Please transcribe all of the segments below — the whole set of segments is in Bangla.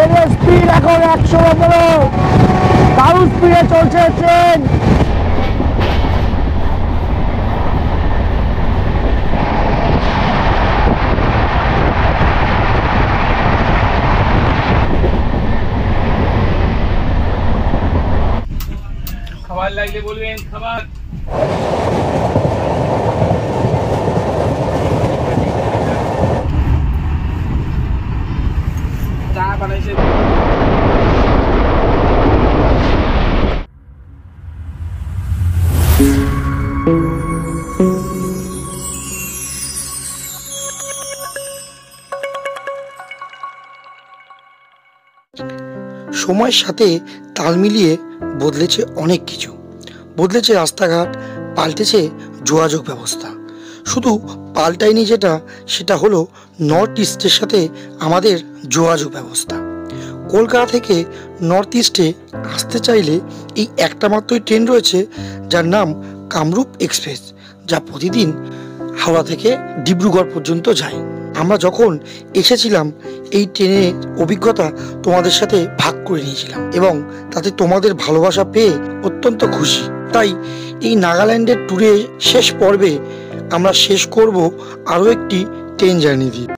ট্রেনের স্পিড এখন 115, দারুণ স্পিডে চলছে ট্রেন। খাবার লাগলে বলবেন, খাবার। চা বানাইছে। সময়ের সাথে তাল মিলিয়ে বদলেছে অনেক কিছু। বদলেছে রাস্তাঘাট, পাল্টেছে যোগাযোগ ব্যবস্থা। শুধু পাল্টায়নি সেটা হলো নর্থ ইস্টের সাথে আমাদের যোগাযোগ ব্যবস্থা। কলকাতা থেকে নর্থ ইস্টে আসতে চাইলে এই একটা মাত্রই ট্রেন রয়েছে, যার নাম কামরূপ এক্সপ্রেস, যা প্রতিদিন হাওড়া থেকে ডিব্রুগড় পর্যন্ত যায়। আমরা যখন এসেছিলাম এই ট্রেনের অভিজ্ঞতা তোমাদের সাথে ভাগ করে নিয়েছিলাম এবং তাতে তোমাদের ভালোবাসা পেয়ে অত্যন্ত খুশি। তাই এই নাগাল্যান্ডের ট্যুরে শেষ পর্বে আমরা শেষ করব আরও একটি ট্রেন জার্নি দিয়ে।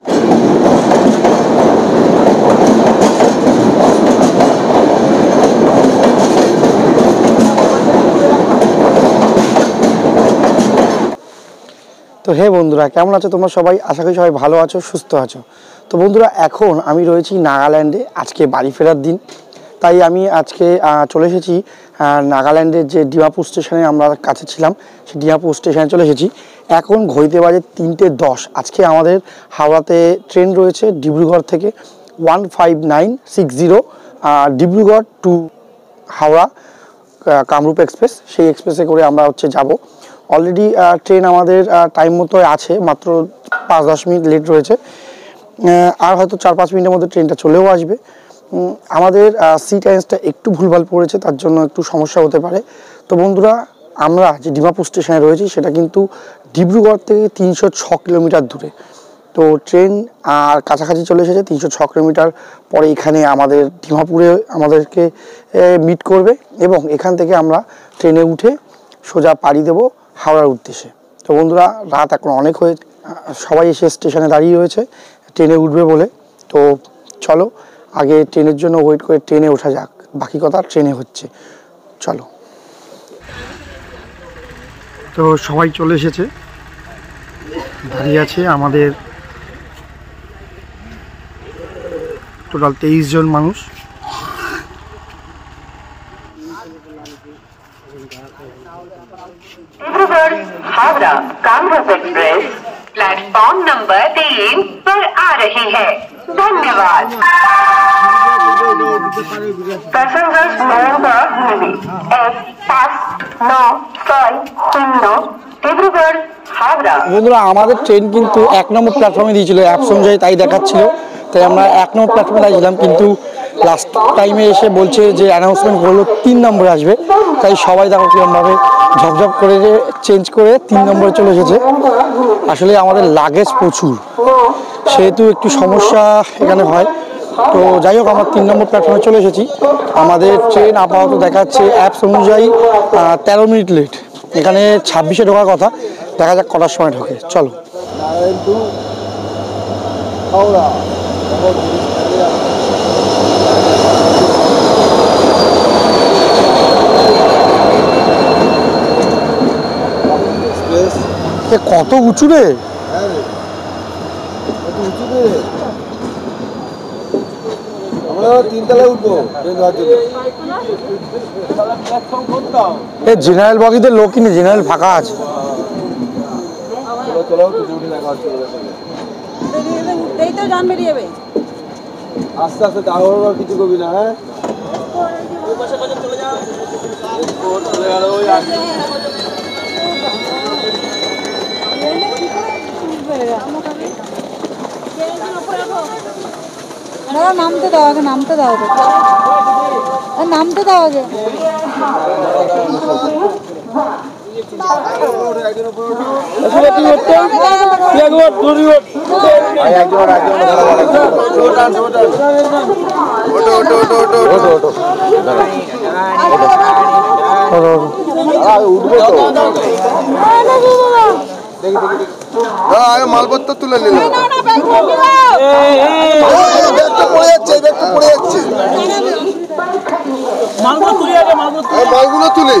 তো হে বন্ধুরা, কেমন আছো তোমরা সবাই? আশা করি সবাই ভালো আছো, সুস্থ আছো। তো বন্ধুরা, এখন আমি রয়েছি নাগাল্যান্ডে। আজকে বাড়ি ফেরার দিন, তাই আমি আজকে চলে এসেছি নাগাল্যান্ডের যে ডিমাপুর স্টেশনে আমরা কাছে ছিলাম, সেই ডিমাপুর স্টেশনে চলে এসেছি। এখন ঘড়িতে বাজে 3:10। আজকে আমাদের হাওড়াতে ট্রেন রয়েছে ডিব্রুগড় থেকে 15960, ডিব্রুগড় টু হাওড়া কামরূপ এক্সপ্রেস। সেই এক্সপ্রেসে করে আমরা যাব। অলরেডি ট্রেন আমাদের টাইম মতো আছে, মাত্র 5-10 মিনিট লেট রয়েছে। আর হয়তো 4-5 মিনিটের মধ্যে ট্রেনটা চলেও আসবে। আমাদের সিট অ্যারেঞ্জটা একটু ভুলভাল পড়েছে, তার জন্য একটু সমস্যা হতে পারে। তো বন্ধুরা, আমরা যে ডিমাপুর স্টেশনে রয়েছি সেটা কিন্তু ডিব্রুগড় থেকে 306 কিলোমিটার দূরে। তো ট্রেন আর কাছাকাছি চলে এসেছে। 306 কিলোমিটার পরে এখানে আমাদের ডিমাপুরে আমাদেরকে মিট করবে এবং এখান থেকে আমরা ট্রেনে উঠে সোজা পাড়ি দেবো হাওড়ার উদ্দেশ্যে। তো বন্ধুরা, রাত এখন অনেক হয়ে, সবাই এসে স্টেশনে দাঁড়িয়ে রয়েছে ট্রেনে উঠবে বলে। তো চলো আগে ট্রেনের জন্য ওয়েট করে ট্রেনে ওঠা যাক, বাকি কথা ট্রেনে হচ্ছে। চলো। তো সবাই চলে এসেছে, দাঁড়িয়ে আছে আমাদের টোটাল 23 জন মানুষ। Dibrugarh Howrah Kamrup express platform number 3 पर आ रही है। धन्यवाद। Passengers number 1590 Dibrugarh Howrah. বন্ধুরা, আমাদের ট্রেন কিন্তু 1 নম্বর প্ল্যাটফর্মে দিয়েছিল অ্যাপস অনুযায়ী, তাই দেখাচ্ছিল। তাই আমরা 1 নম্বর প্ল্যাটফর্মে দাঁড়িয়েছিলাম, কিন্তু লাস্ট টাইমে এসে বলছে যে অ্যানাউন্সমেন্ট করলো 3 নম্বরে আসবে। তাই সবাই দেখো কীরকমভাবে ঝপঝপ করে চেঞ্জ করে 3 নম্বরে চলে এসেছে। আসলে আমাদের লাগেজ প্রচুর, সেহেতু একটু সমস্যা এখানে হয়। তো যাই হোক, আমরা 3 নম্বর প্ল্যাটফর্মে চলে এসেছি। আমাদের ট্রেন আপাতত দেখাচ্ছে অ্যাপস অনুযায়ী 13 মিনিট লেট। এখানে 26-এ ঢোকার কথা, দেখা যাক কটার সময় ঢোকে। চলো। কত উঁচু রে! আমরা 3 তলায় উঠবো। জেনারেল বগিতে লোকই নেই, জেনারেল ফাঁকা আছে। আস্তে আস্তে দাঁড়াবার কিছু করবি না। হ্যাঁ, নামতে দাও আগে, নামতে দাও আগে, নামতে দাও আগে। আগে মালপত্র তুলে নিল মালগুলো তুলি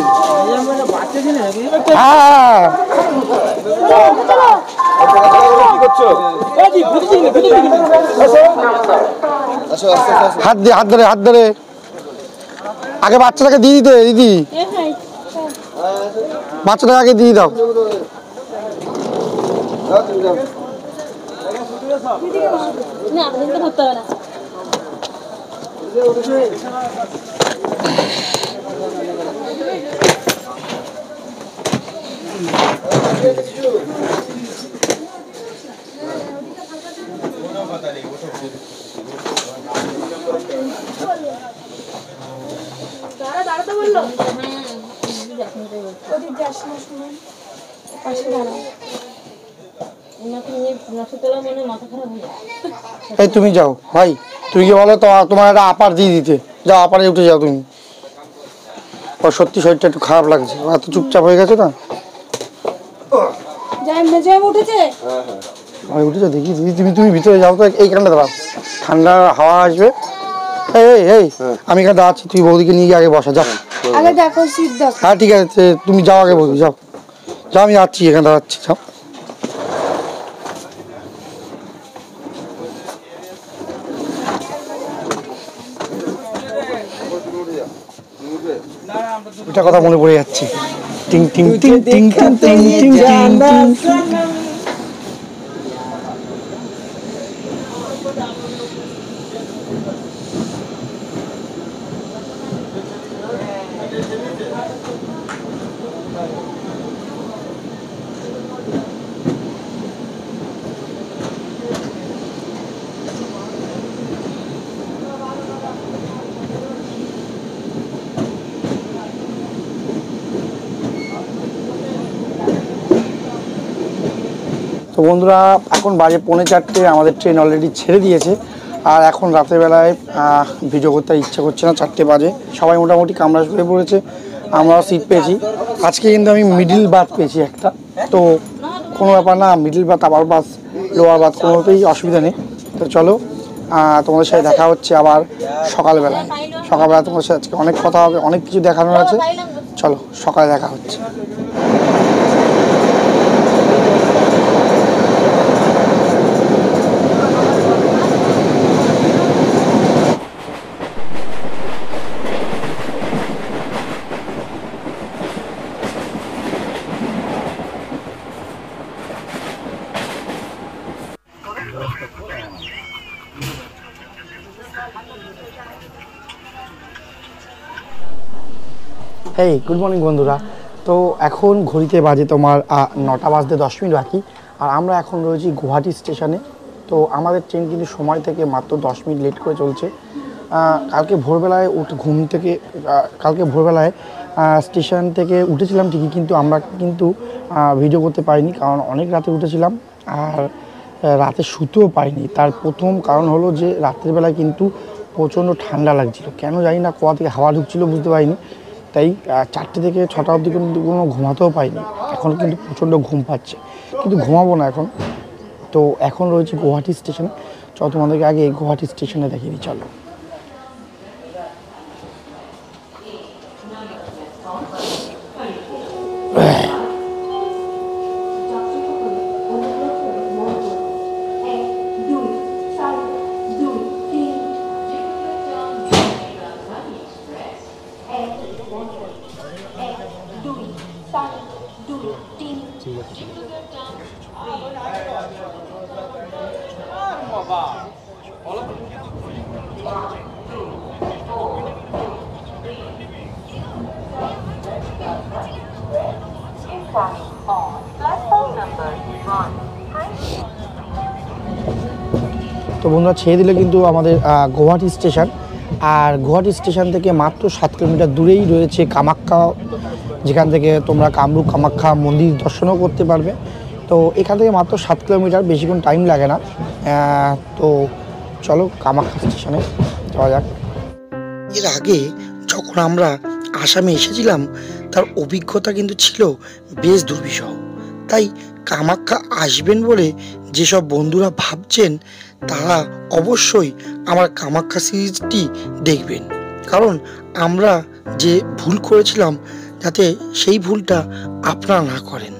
হাত ধরে আগে বাচ্চাটাকে দিয়ে দিতে দিদি, বাচ্চাটাকে আগে দিয়ে দাও। এই তুমি যাও ভাই, তুমি কি বলো তোমার একটা আপার দিয়ে দিতে, যাও আপারে উঠে যাও তুমি। সত্যি শরীরটা একটু খারাপ লাগছে, এত চুপচাপ হয়ে গেছে না। উঠেছো দেখি দিদি, তুমি ভিতরে যাও তো, এইখানটা দাঁড়াও, ঠান্ডা হাওয়া আসবে। এই আমি এখানে দাঁড়াচ্ছি, তুই বৌদিকে নিয়ে গিয়ে আগে বসা, যাও। হ্যাঁ ঠিক আছে, তুমি যাও আগে বৌদি, যাও যাও, আমি যাচ্ছি, এখানে দাঁড়াচ্ছি, যাও। এটা কথা মনে পড়ে যাচ্ছে, টিং টিং টিং টিং টিং টিং টিং টিং। তো বন্ধুরা, এখন বাজে 3:45, আমাদের ট্রেন অলরেডি ছেড়ে দিয়েছে। আর এখন রাতের বেলায় ভিডিও করতে ইচ্ছা করছে না, 4টে বাজে, সবাই মোটামুটি কামরা শুয়ে পড়েছে, আমরাও সিট পেয়েছি। আজকে কিন্তু আমি মিডিল বাথ পেয়েছি একটা, তো কোনো ব্যাপার না, মিডিল বাথ আবার বাস লোয়ার বাথ কোনোতেই অসুবিধা নেই। তো চলো, তোমাদের সাথে দেখা হচ্ছে আবার সকালবেলায়। সকালবেলা তোমাদের সাথে আজকে অনেক কথা হবে, অনেক কিছু দেখানোর আছে। চলো সকালে দেখা হচ্ছে। হেই গুড মর্নিং বন্ধুরা। তো এখন ঘড়িতে বাজে তোমার 9টা বাজতে 10 মিনিট বাকি, আর আমরা এখন রয়েছি গুয়াহাটি স্টেশনে। তো আমাদের ট্রেন কিন্তু সময় থেকে মাত্র 10 মিনিট লেট করে চলছে। কালকে ভোরবেলায় কালকে ভোরবেলায় স্টেশন থেকে উঠেছিলাম ঠিকই, কিন্তু আমরা কিন্তু ভিডিও করতে পারিনি, কারণ অনেক রাতে উঠেছিলাম আর রাতে শুতেও পাইনি। তার প্রথম কারণ হলো যে রাতের বেলায় কিন্তু প্রচণ্ড ঠান্ডা লাগছিল, কেন জানি না, কোথা থেকে হাওয়া ঢুকছিল বুঝতে পারিনি। তাই 4টে থেকে 6টা অবধি কিন্তু কোনো ঘুমাতেও পাইনি। এখন কিন্তু প্রচণ্ড ঘুম পাচ্ছে, কিন্তু ঘুমাবো না এখন। তো এখন রয়েছে গুয়াহাটি স্টেশনে। চলো তোমাদেরকে আগে এই গুয়াহাটি স্টেশনে দেখিয়ে দিই, চলো। তো বন্ধুরা, ছেড়ে দিলে কিন্তু আমাদের গুয়াহাটি স্টেশন, আর গুয়াহাটি স্টেশন থেকে মাত্র 7 কিলোমিটার দূরেই রয়েছে কামাখ্যা যেখান থেকে তোমরা কামরূপ কামাখ্যা মন্দির দর্শনও করতে পারবে। তো এখান থেকে মাত্র 7 কিলোমিটার, বেশিক্ষণ টাইম লাগে না। তো চলো কামাখ্যা স্টেশনে যাওয়া যাক। এর আগে যখন আমরা আসামে এসেছিলাম তার অভিজ্ঞতা কিন্তু ছিল বেশ দুর্বিষহ। তাই কামাখ্যা আসবেন বলে যেসব বন্ধুরা ভাবছেন তারা অবশ্যই আমার কামাখ্যা সিরিজটি দেখবেন, কারণ আমরা যে ভুল করেছিলাম যাতে সেই ভুলটা আপনারা না করেন।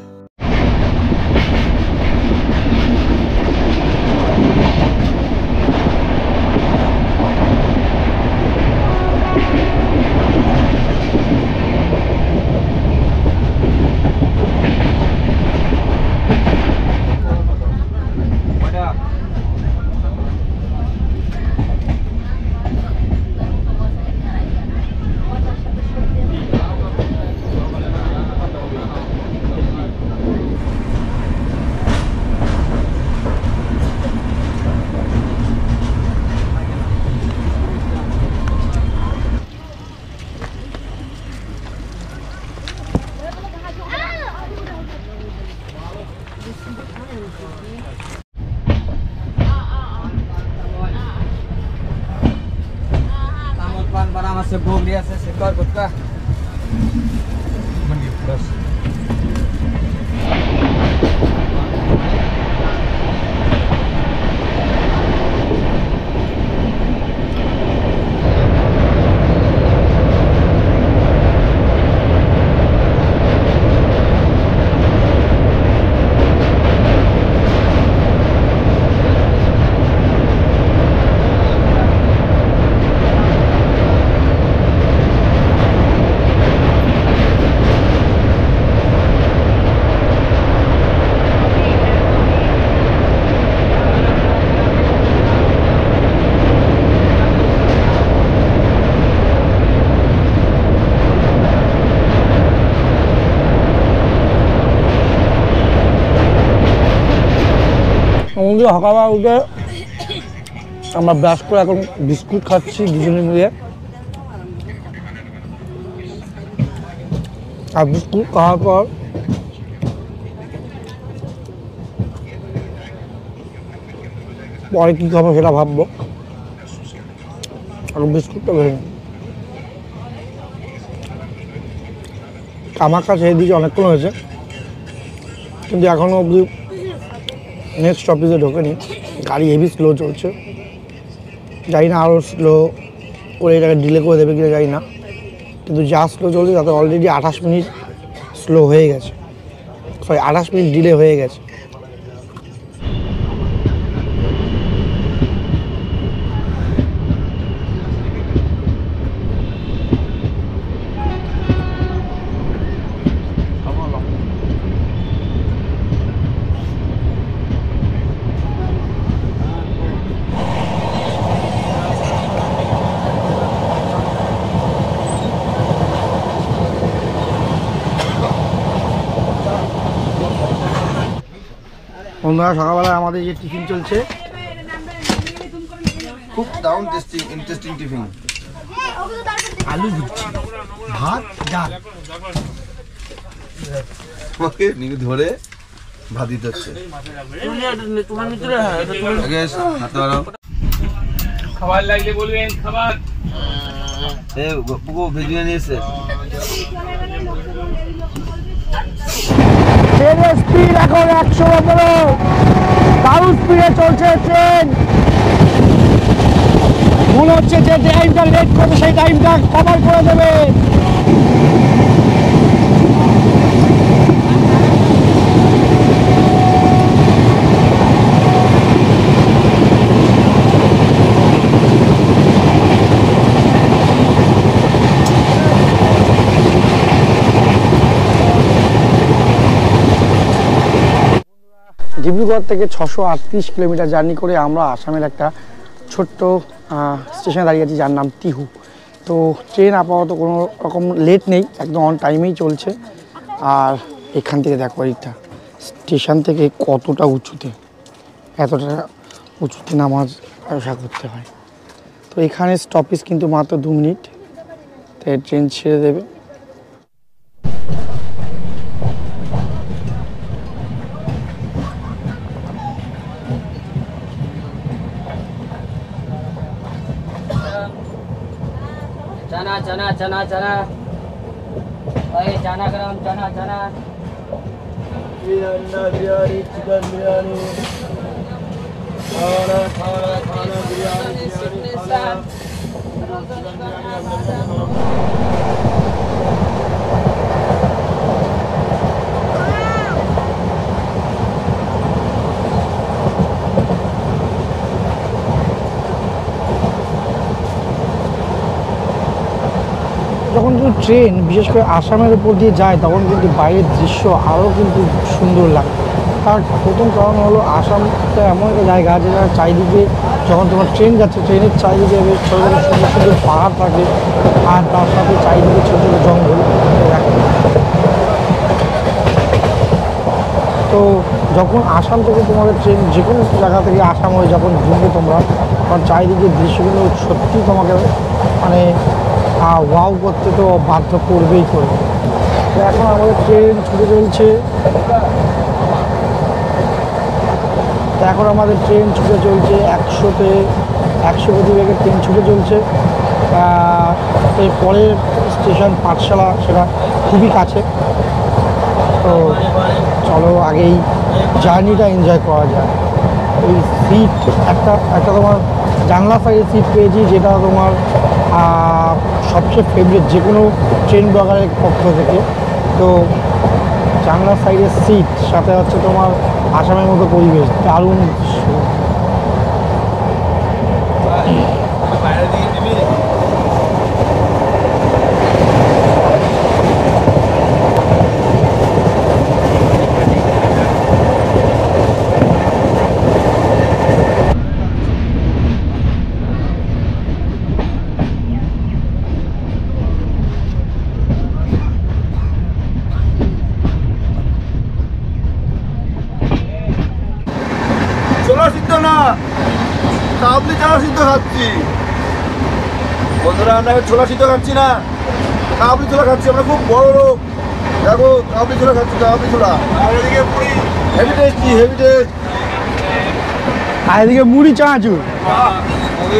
से भोग लिया से कर गुटका बस আমাদের সকালবেলা উঠে আমরা ব্রাশ করে এখন বিস্কুট খাচ্ছি দুজনে মিলে। আর বিস্কুট খাওয়ার পর পরে কী খাবো সেটা ভাববো। আর বিস্কুটটা ভেঙে কামাখ্যা ছেড়ে দিয়েছে, অনেকক্ষণ হয়েছে, কিন্তু এখনও অবধি নেক্সট অফিসে ঢোকেনি। গাড়ি হেভি স্লো চলছে, জানি না আরও স্লো করে এটাকে ডিলে করে দেবে কিনা জানি না, কিন্তু যা স্লো চলছে তাতে অলরেডি 28 মিনিট স্লো হয়ে গেছে, 28 মিনিট ডিলে হয়ে গেছে। বন্ধুরা সকালবেলা আমাদের যে টিফিন চলছে, খুব দারুণ ইন্টারেস্টিং টিফিন। আলু ভুজি, ভাত, ডাল। ওকে নিয়ে ধরে ভাত দিতে হচ্ছে। খাবার লাগলে বলবেন। খাবার ভিডিও নিয়েছে ট্রেনের স্পিড এখন 115, দারুণ স্পিডে চলছে ট্রেন। মনে হচ্ছে যে টাইমটা লেট করবে সেই টাইমটা কভার করে দেবে। ডিব্রুগড় থেকে 638 কিলোমিটার জার্নি করে আমরা আসামের একটা ছোট্ট স্টেশনে দাঁড়িয়ে আছি যার নাম তিহু। তো ট্রেন আপাতত কোনো রকম লেট নেই, একদম অন টাইমেই চলছে। আর এখান থেকে দেখো এইটা স্টেশন থেকে কতটা উঁচুতে, এতটা উঁচুতে নামাজ আসা করতে হয়। তো এখানে স্টপেজ কিন্তু মাত্র 2 মিনিট, তাই ট্রেন ছেড়ে দেবে। चना चना चना चना भाई चना गरम चना चना बिरयानी चिकन बिरयानी खाना खाना खाना बिरयानी खाना যখন কিন্তু ট্রেন বিশেষ করে আসামের উপর দিয়ে যায় তখন কিন্তু বাইরের দৃশ্য আরও কিন্তু সুন্দর লাগে। তার প্রথম কারণ হলো আসামটা এমন একটা জায়গা যেটা চারিদিকে যখন তোমার ট্রেন যাচ্ছে ট্রেনের চারিদিকে বেশ ছোটো ছোটো সুন্দর সুন্দর পাহাড় থাকে আর তার সাথে চারিদিকে ছোটো ছোটো জঙ্গল রাখে। তো যখন আসাম থেকে তোমাদের ট্রেন যে কোনো জায়গা থেকে আসাম হয়ে যখন ঢুকবে তোমরা তখন চারিদিকে দৃশ্যগুলো সত্যি তোমাকে মানে ওয়াও করতে তো বাধ্য করবেই করবে। তো এখন আমাদের ট্রেন ছুটে চলছে, তো এখন আমাদের ট্রেন ছুটে চলছে 100 গতিবেগে ট্রেন ছুটে চলছে। এর পরের স্টেশন পাঠশালা, সেটা খুবই কাছে। তো চলো আগেই জার্নিটা এনজয় করা যায়। এই সিট একটা তোমার জানলা সাইডের সিট পেয়েছি, যেটা তোমার সবচেয়ে ফেভারিট যে কোনো ট্রেন ব্লগারের পক্ষ থেকে। তো জানলা সাইডের সিট সাথে হচ্ছে তোমার আসামের মতো পরিবেশ, দারুণ দৃশ্য। ছোলা সিদ্ধ না, কাবলি চানা সিদ্ধ খাচ্ছি বন্ধুরা। আমরা ছোলা সিদ্ধ খাচ্ছি না, কাবলি ছোলা খাচ্ছি। আমরা খুব বড় লোক, দেখো কাবলি ছোলা খাচ্ছি, কাবলি ছোলা। আর এদিকে মুড়ি, হেভি টেস্টি, হেভি টেস্ট। আর এদিকে মুড়ি চানাচুর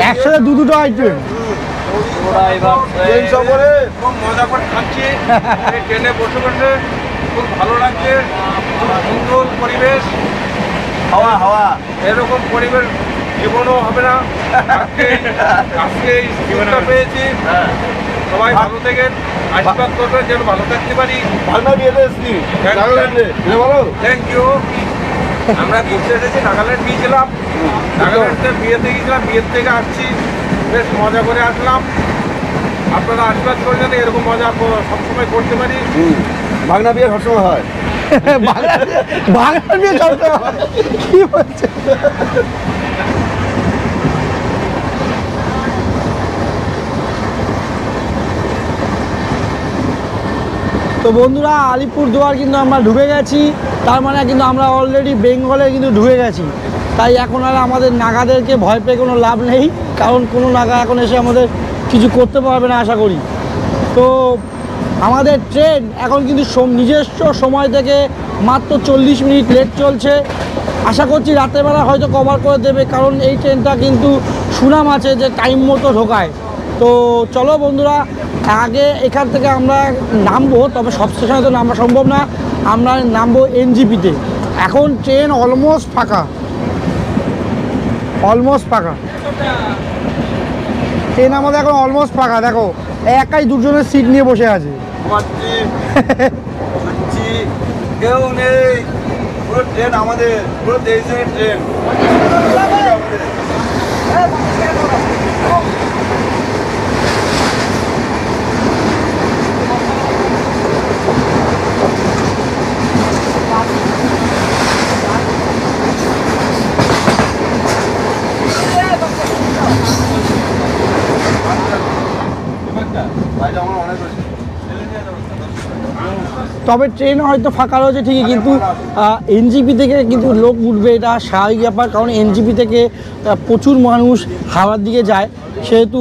একসাথে দুটো আইটেম। ট্রেন সফরে খুব মজা করে খাচ্ছি, ট্রেনে বসে বসে খুব ভালো লাগছে, খুব সুন্দর পরিবেশ। হাওয়া হাওয়া এরকম পরিবেশ জীবনও হবে না। আজকে জীবনটা পেয়েছি। সবাই ভালো থাকেন, আশীর্বাদ করবেন যেন ভালো থাকতে পারি। ভাগনা বিয়েতে এসছি নাগাল্যান্ডে, বলো থ্যাংক ইউ। আমরা ঘুরতে এসেছি, নাগাল্যান্ড গিয়েছিলাম, নাগাল্যান্ডে বিয়েতে গিয়েছিলাম, বিয়ের থেকে আসছি, বেশ মজা করে আসলাম। আপনারা আশীর্বাদ করে যেন এরকম মজা সবসময় করতে পারি। ভাগনা বিয়ে সবসময় হয়। বাংলা নিয়ে চলতে হয় কি বলছে। তো বন্ধুরা আলিপুরদুয়ার কিন্তু আমরা ঢুকে গেছি, তার মানে কিন্তু আমরা অলরেডি বেঙ্গলে কিন্তু ঢুকে গেছি। তাই এখন আর আমাদের নাগাদেরকে ভয় পেয়ে কোনো লাভ নেই, কারণ কোনো নাগা এখন এসে আমাদের কিছু করতে পারবে না আশা করি। তো আমাদের ট্রেন এখন কিন্তু নিজস্ব সময় থেকে মাত্র 40 মিনিট লেট চলছে। আশা করছি রাতেরবেলা হয়তো কভার করে দেবে, কারণ এই ট্রেনটা কিন্তু সুনাম আছে যে টাইম মতো ঢোকায়। তো চলো বন্ধুরা, আগে এখান থেকে আমরা নামবো, তবে সব স্টেশনে তো নামা সম্ভব না। আমরা নামবো এনজিপিতে। এখন ট্রেন অলমোস্ট ফাঁকা, ট্রেন আমাদের এখন অলমোস্ট ফাঁকা। দেখো একাই দুজনের সিট নিয়ে বসে আছে। কেউ নেই, পুরো ট্রেন আমাদের, পুরো দেশের ট্রেন। তবে ট্রেন হয়তো ফাঁকা রয়েছে ঠিকই, কিন্তু এনজিপি থেকে কিন্তু লোক উঠবে, এটা স্বাভাবিক ব্যাপার। কারণ এনজিপি থেকে প্রচুর মানুষ হাওড়ার দিকে যায়, সেহেতু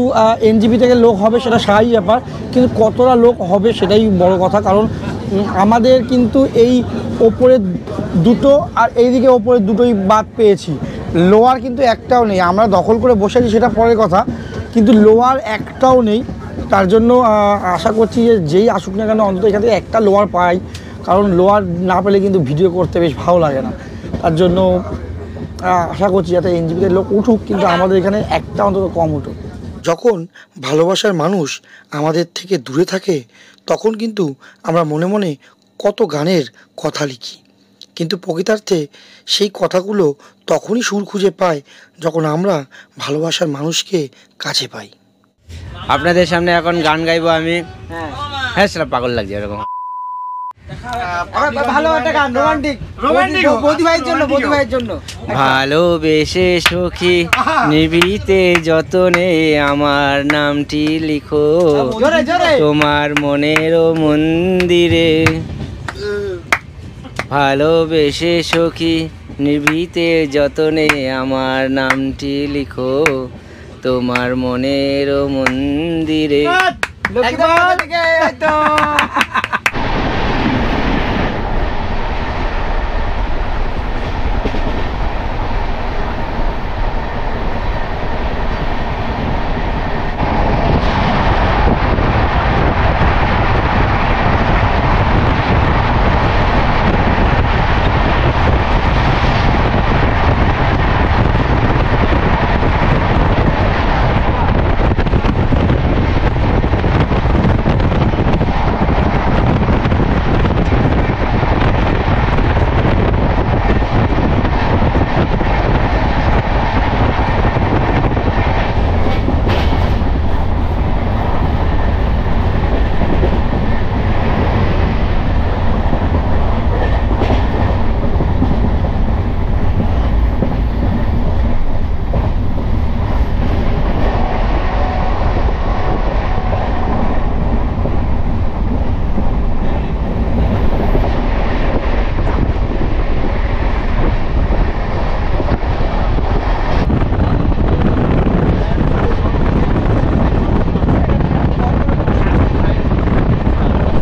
এনজিপি থেকে লোক হবে সেটা স্বাভাবিক ব্যাপার। কিন্তু কতটা লোক হবে সেটাই বড় কথা, কারণ আমাদের কিন্তু এই ওপরে দুটো আর এইদিকে ওপরে দুটোই বাদ পেয়েছি, লোয়ার কিন্তু একটাও নেই। আমরা দখল করে বসে আছি সেটা পরের কথা, কিন্তু লোয়ার একটাও নেই। তার জন্য আশা করছি যে যেই আসুক না কেন অন্তত এখান থেকে একটা লোয়ার পাই, কারণ লোয়ার না পেলে কিন্তু ভিডিও করতে বেশ ভালো লাগে না। তার জন্য আশা করছি যাতে এনজিপিতে লোক উঠুক, কিন্তু আমাদের এখানে একটা অন্তত কম উঠুক। যখন ভালোবাসার মানুষ আমাদের থেকে দূরে থাকে তখন কিন্তু আমরা মনে মনে কত গানের কথা লিখি, কিন্তু প্রকৃতার্থে সেই কথাগুলো তখনই সুর খুঁজে পায় যখন আমরা ভালোবাসার মানুষকে কাছে পাই। আপনাদের সামনে এখন গান গাইবো আমি। হ্যাঁ সেটা পাগল লাগছে এরকম ভালো একটা গান, রোমান্টিক বৌদি ভাইয়ের জন্য, বৌদি ভাইয়ের জন্য। ভালোবেসে সখী নিবিতে যতনে আমার নামটি লিখো তোমার মনের মন্দিরে। ভালোবেসে সখী নিবিতে যতনে আমার নামটি লিখো তোমার মনের মন্দিরে।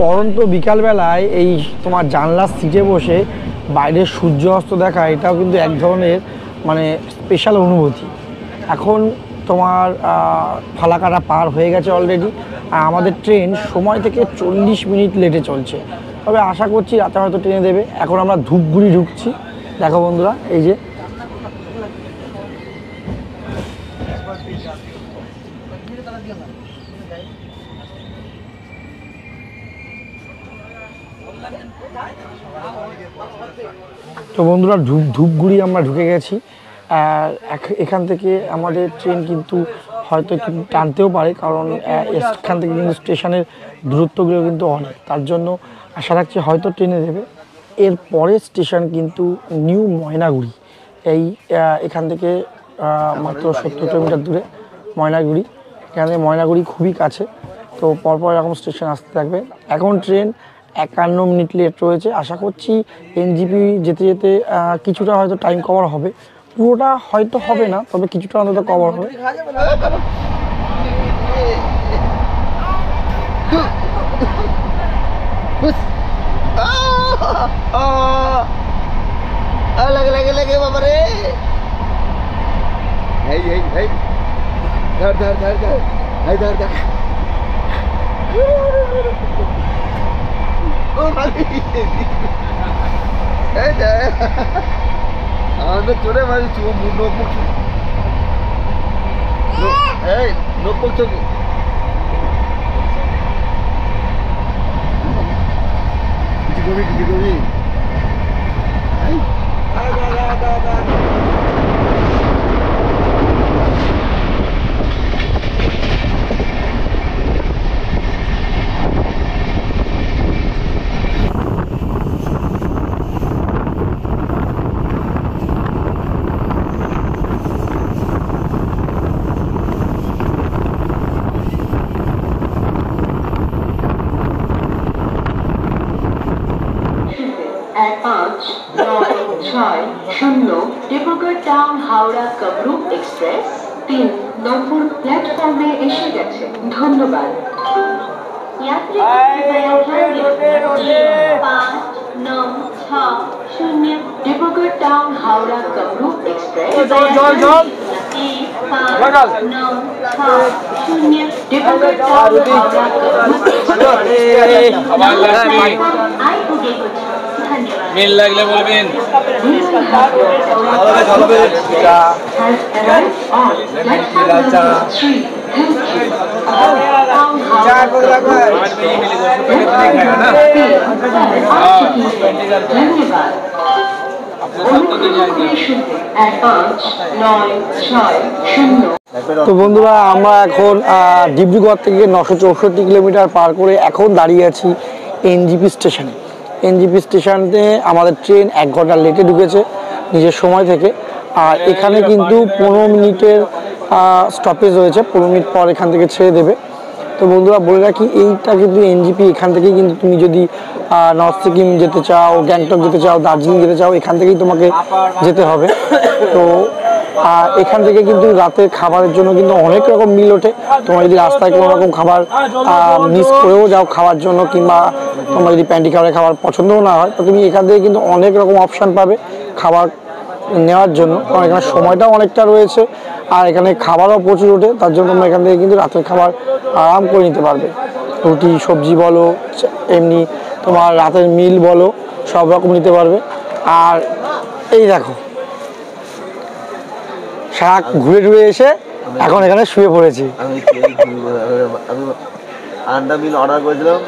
পরন্ত বিকালবেলায় এই তোমার জানলার সিটে বসে বাইরের সূর্য অস্ত দেখা, এটাও কিন্তু এক ধরনের মানে স্পেশাল অনুভূতি। এখন তোমার ফালাকাটা পার হয়ে গেছে অলরেডি, আর আমাদের ট্রেন সময় থেকে 40 মিনিট লেটে চলছে। তবে আশা করছি রাতে হয়তো ট্রেনে দেবে। এখন আমরা ধূপগুড়ি ঢুকছি, দেখো বন্ধুরা এই যে তো বন্ধুরা ধূপগুড়ি আমরা ঢুকে গেছি। আর এখান থেকে আমাদের ট্রেন কিন্তু হয়তো একটু টানতেও পারে, কারণ এখান থেকে কিন্তু স্টেশনের দূরত্বগুলো কিন্তু অনেক। তার জন্য আশা রাখছি হয়তো ট্রেনে দেবে। এর পরের স্টেশন কিন্তু নিউ ময়নাগুড়ি। এখান থেকে মাত্র 70 কিলোমিটার দূরে ময়নাগুড়ি। এখানে ময়নাগুড়ি খুবই কাছে, তো পরপর এরকম স্টেশন আসতে থাকবে। এখন ট্রেন 51 মিনিট লেট রয়েছে। আশা করছি এনজিপি যেতে যেতে কিছুটা হয়তো টাইম কভার হবে, পুরোটা হয়তো হবে না, তবে কিছুটা অন্তত কভার হবে। লাগে বাবা রে, ধর ধর ধর ধর ধর ধর। আমাদের চলে মারছি নোক মুখ, এই নোক মুখ চোখে কিছু করবি, কিছু করবি। at 5-9-6-0 Dibrugarh town Howrah Kamrup express 3 নম্বর প্ল্যাটফর্মে এসে গেছে। ধন্যবাদ। ডিব্রুগড় টাউন হাওড়া কামরূপ এক্সপ্রেস মিল লাগলে বলবেন। তো বন্ধুরা আমরা এখন ডিব্রুগড় থেকে 964 কিলোমিটার পার করে এখন দাঁড়িয়ে আছি এনজিপি স্টেশনে। এনজিপি স্টেশনে আমাদের ট্রেন 1 ঘন্টা লেটে ঢুকেছে নিজের সময় থেকে। আর এখানে কিন্তু 15 মিনিটের স্টপেজ রয়েছে, 15 মিনিট পর এখান থেকে ছেড়ে দেবে। তো বন্ধুরা বলে রাখি, এইটা কিন্তু এনজিপি, এখান থেকেই কিন্তু তুমি যদি নর্থ সিকিম যেতে চাও, গ্যাংটক যেতে চাও, দার্জিলিং যেতে চাও, এখান থেকেই তোমাকে যেতে হবে। তো এখান থেকে কিন্তু রাতের খাবারের জন্য কিন্তু অনেক রকম মিল ওঠে। তোমরা যদি রাস্তায় কোনো রকম খাবার মিস করেও যাও খাওয়ার জন্য, কিংবা তোমরা যদি প্যান্টি খাবারের খাবার পছন্দও না হয়, তো তুমি এখান থেকে কিন্তু অনেক রকম অপশান পাবে খাবার নেওয়ার জন্য। কারণ এখানে সময়টাও অনেকটা রয়েছে আর এখানে খাবারও প্রচুর ওঠে, তার জন্য তোমরা এখান থেকে কিন্তু রাতের খাবার আরাম করে নিতে পারবে। রুটি সবজি বলো, এমনি তোমার রাতের মিল বলো, সব রকম নিতে পারবে। আর এই দেখো, শাক ঘুরে ঘুরে এসে এখন এখানে শুয়ে পড়েছি। আমি আন্ডা মিল অর্ডার করেছিলাম,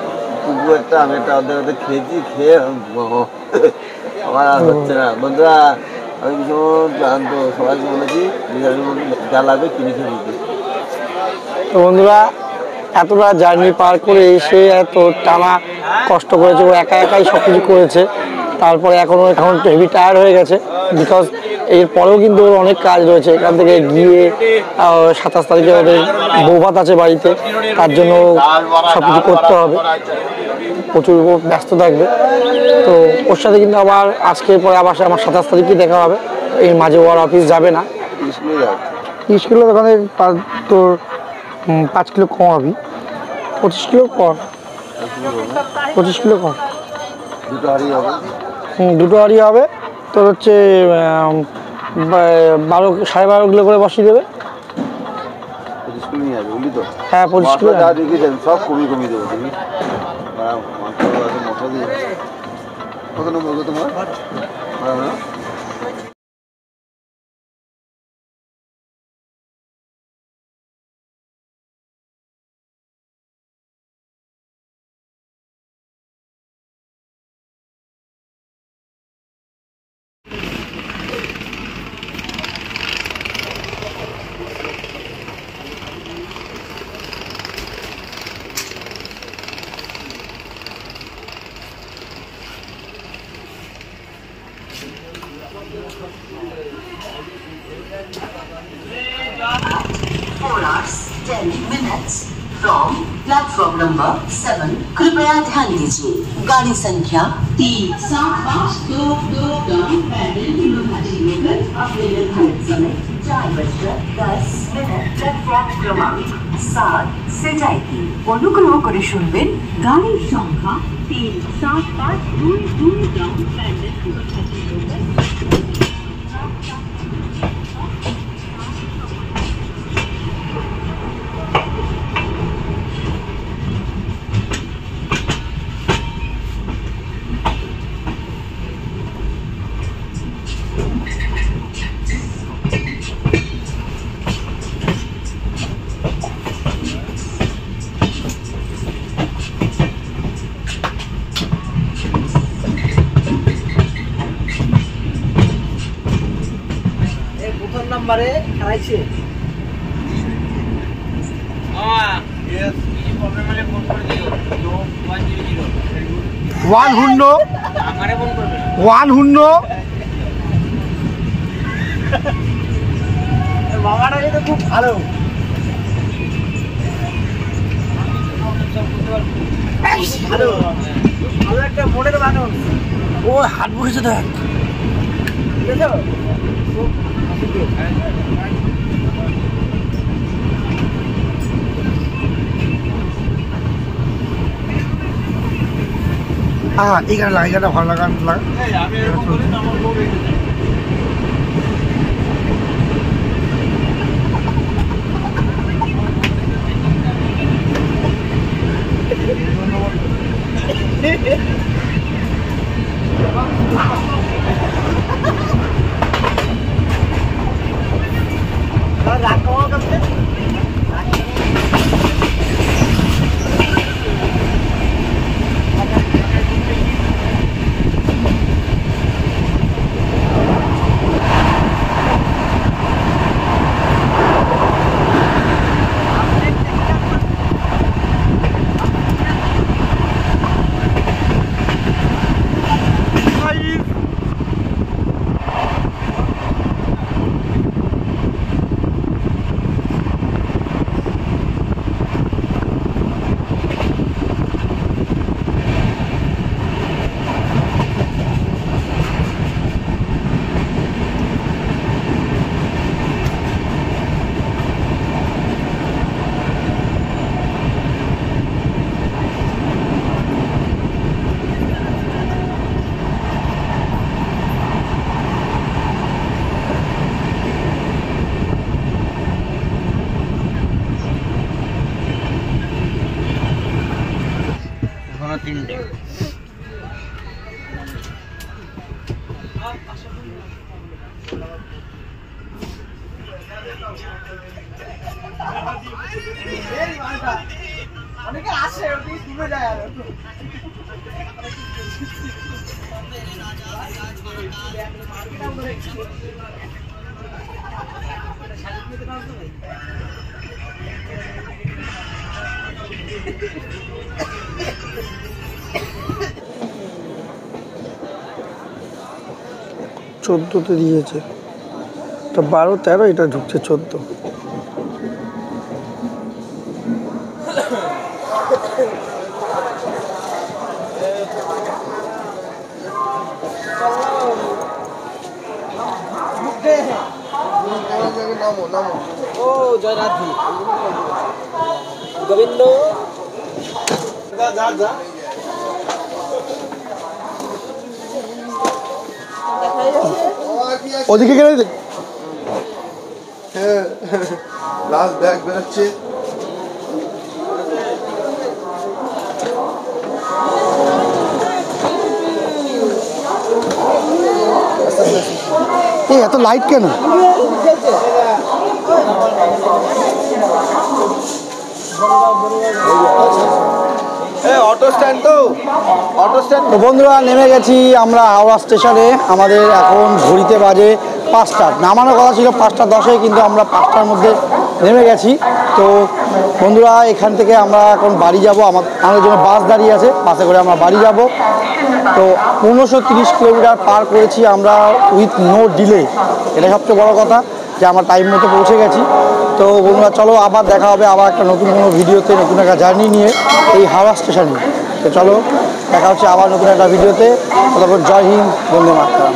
কুকু একটা, আমি একটা অর্ধেক খেয়েছি, খেয়ে আমার আর হচ্ছে না। বন্ধুরা আমি ভীষণ ক্লান্ত, সবাইকে বলেছি যা লাগবে কিনে খেয়ে দিতে। তো বন্ধুরা এতটা জার্নি পার করে এসে এত টানা কষ্ট করেছে, ও একা একাই সব কিছু করেছে। তারপরে এখন হেভি টায়ার্ড হয়ে গেছে, বিকজ এরপরেও কিন্তু ওর অনেক কাজ রয়েছে। এখান থেকে গিয়ে 27 তারিখে ওদের বৌভাত আছে বাড়িতে, তার জন্য সব কিছু করতে হবে, প্রচুর ব্যস্ত থাকবে। তো ওর সাথে কিন্তু আবার আজকের পরে আবার আমার 27 তারিখে দেখা হবে। এর মাঝে ওর অফিস যাবে না। 30 কিলো ওখানে তোর 5 কিলো কম হবে, 25 কিলো কম, 25 কিলো কম, দুটো হাঁড়ি হবে। তোর হচ্ছে 12 কিলো করে বসিয়ে দেবে। হ্যাঁ 25 কিলো সব কমিয়ে দেবো। তুমি কত নম্বর তোমার? From platform number 7, कृपया ध्यान दीजिए। गाड़ी संख्या 3-7-5-2-2 पैदल गुवाहाटी लेकर अपने निर्धारित समय 4:10 प्लेटफॉर्म क्रमांक 7 से जाएगी। অনুগ্রহ করে শুনবেন, গাড়ির সংখ্যা 3-7-5-2-2 पैदल गुवाहाटी लेकर। নাম্বারে খাইছে ওয়ান হুন্ডো বাবাটা কিন্তু খুব ভালো। ভালো ভালো একটা মনের মানুষ। ও হাত বসেছে দেখ, হ্যাঁ এইখানে লাগা, এখানে ভালো লাগা। 3টে। চোদ্দোতে দিয়েছে, এটা 12, 13, এটা ঢুকছে 14। ও জয় রাধি গোবিন্দ ওদিকে গেলে লাস্ট ব্যাগ বেরোচ্ছে। এত লাইট কেন? অটো স্ট্যান্ড তো, অটো স্ট্যান্ড। তো বন্ধুরা নেমে গেছি আমরা হাওড়া স্টেশনে। আমাদের এখন ঘড়িতে বাজে 5টা, নামানোর কথা ছিল 5টা 10-এ, কিন্তু আমরা 5টার মধ্যে নেমে গেছি। তো বন্ধুরা এখান থেকে আমরা এখন বাড়ি যাব, আমাদের জন্য বাস দাঁড়িয়ে আছে, বাসে করে আমরা বাড়ি যাব। তো 1530 কিলোমিটার পার করেছি আমরা উইথ নো ডিলে, এটা সবচেয়ে বড় কথা যে আমরা টাইম মতো পৌঁছে গেছি। তো বন্ধুরা চলো আবার দেখা হবে আবার একটা নতুন কোনো ভিডিওতে, নতুন একটা জার্নি নিয়ে এই হাওড়া স্টেশনে। তো চলো দেখা হচ্ছে আবার নতুন একটা ভিডিওতে। ততক্ষণ জয় হিন্দ, বন্দে মাতরম।